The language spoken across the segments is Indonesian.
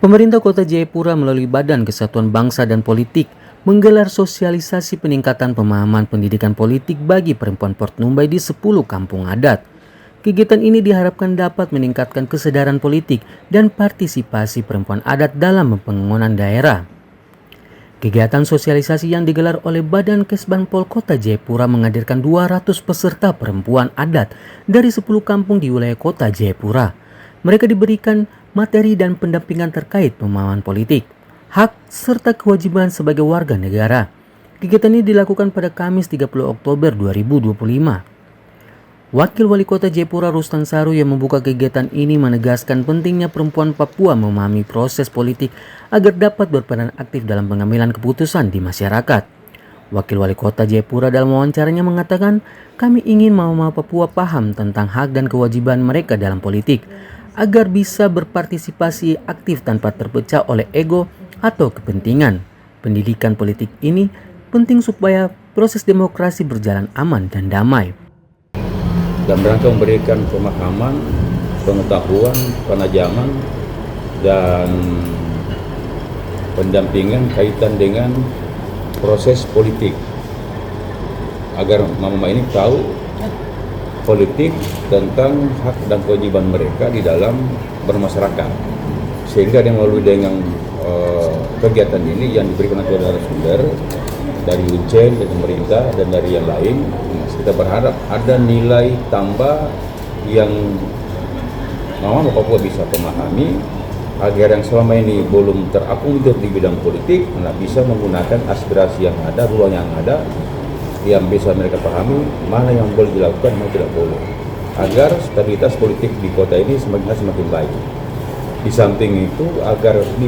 Pemerintah Kota Jayapura melalui Badan Kesatuan Bangsa dan Politik menggelar sosialisasi peningkatan pemahaman pendidikan politik bagi perempuan Port Numbai di 10 kampung adat. Kegiatan ini diharapkan dapat meningkatkan kesadaran politik dan partisipasi perempuan adat dalam pembangunan daerah. Kegiatan sosialisasi yang digelar oleh Badan Kesbangpol Kota Jayapura menghadirkan 200 peserta perempuan adat dari 10 kampung di wilayah Kota Jayapura. Mereka diberikan materi dan pendampingan terkait pemahaman politik, hak, serta kewajiban sebagai warga negara. Kegiatan ini dilakukan pada Kamis 30 Oktober 2025. Wakil Wali Kota Jayapura Rustan Saru yang membuka kegiatan ini menegaskan pentingnya perempuan Papua memahami proses politik agar dapat berperan aktif dalam pengambilan keputusan di masyarakat. Wakil Wali Kota Jayapura dalam wawancaranya mengatakan, kami ingin mama Papua paham tentang hak dan kewajiban mereka dalam politik, agar bisa berpartisipasi aktif tanpa terpecah oleh ego atau kepentingan. Pendidikan politik ini penting supaya proses demokrasi berjalan aman dan damai. Dan mereka memberikan pemahaman, pengetahuan, penajaman, dan pendampingan kaitan dengan proses politik agar mama ini tahu politik tentang hak dan kewajiban mereka di dalam bermasyarakat, sehingga yang melalui dengan kegiatan ini yang diberikan oleh narasumber dari UNCEN, dari pemerintah, dan dari yang lain, kita berharap ada nilai tambah yang mama Papua bisa pahami agar yang selama ini belum terakomodir di bidang politik bisa menggunakan aspirasi yang ada, ruang yang ada, yang bisa mereka pahami mana yang boleh dilakukan, mana tidak boleh, agar stabilitas politik di kota ini semakin baik. Di samping itu, agar di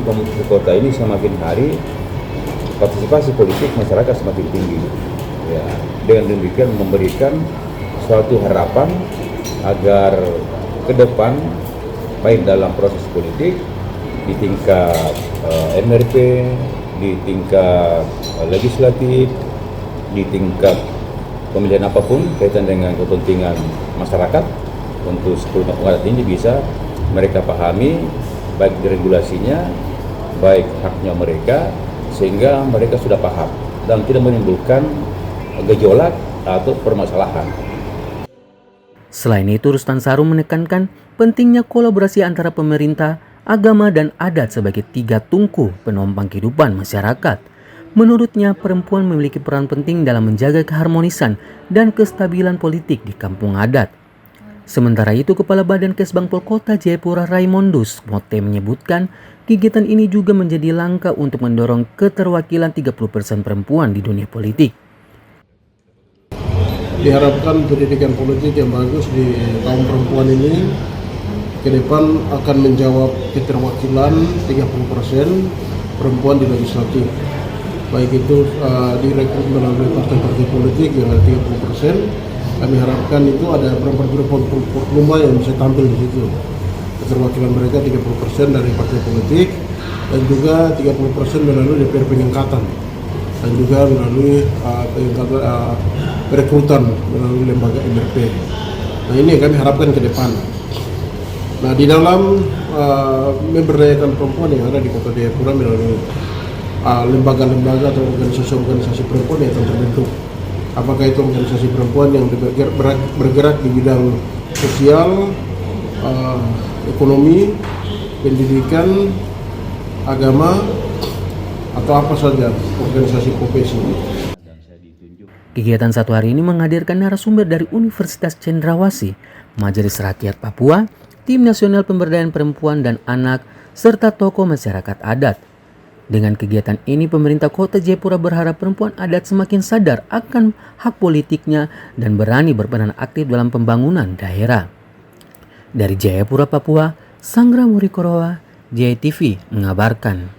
kota ini semakin hari partisipasi politik masyarakat semakin tinggi. Ya, dengan demikian memberikan suatu harapan agar ke depan baik dalam proses politik di tingkat MRP, di tingkat legislatif, di tingkat pemilihan apapun kaitan dengan kepentingan masyarakat untuk 10 kampung adat ini bisa mereka pahami baik regulasinya, baik haknya mereka, sehingga mereka sudah paham dan tidak menimbulkan gejolak atau permasalahan. Selain itu, Rustan Saru menekankan pentingnya kolaborasi antara pemerintah, agama, dan adat sebagai 3 tungku penopang kehidupan masyarakat. Menurutnya, perempuan memiliki peran penting dalam menjaga keharmonisan dan kestabilan politik di kampung adat. Sementara itu, Kepala Badan Kesbangpol Kota Jayapura Raimondus Mote menyebutkan kegiatan ini juga menjadi langkah untuk mendorong keterwakilan 30% perempuan di dunia politik. Diharapkan pendidikan politik yang bagus di kaum perempuan ini ke depan akan menjawab keterwakilan 30% perempuan di legislatif. Baik itu direkrut melalui partai-partai politik yang ada 30%. Kami harapkan itu ada perempuan-perempuan Port Numbai yang bisa tampil di situ. Keterwakilan mereka 30% dari partai politik dan juga 30% melalui DPR pengangkatan dan juga melalui perekrutan melalui lembaga MRP. Nah, ini yang kami harapkan ke depan. Nah, di dalam memberdayakan perempuan yang ada di Kota Jayapura melalui lembaga-lembaga atau organisasi-organisasi perempuan yang akan terbentuk. Apakah itu organisasi perempuan yang bergerak di bidang sosial, ekonomi, pendidikan, agama, atau apa saja organisasi profesi. Kegiatan satu hari ini menghadirkan narasumber dari Universitas Cendrawasih, Majelis Rakyat Papua, Tim Nasional Pemberdayaan Perempuan dan Anak, serta tokoh masyarakat adat. Dengan kegiatan ini, pemerintah Kota Jayapura berharap perempuan adat semakin sadar akan hak politiknya dan berani berperan aktif dalam pembangunan daerah. Dari Jayapura, Papua, Sangra Murikorowa, JTV mengabarkan.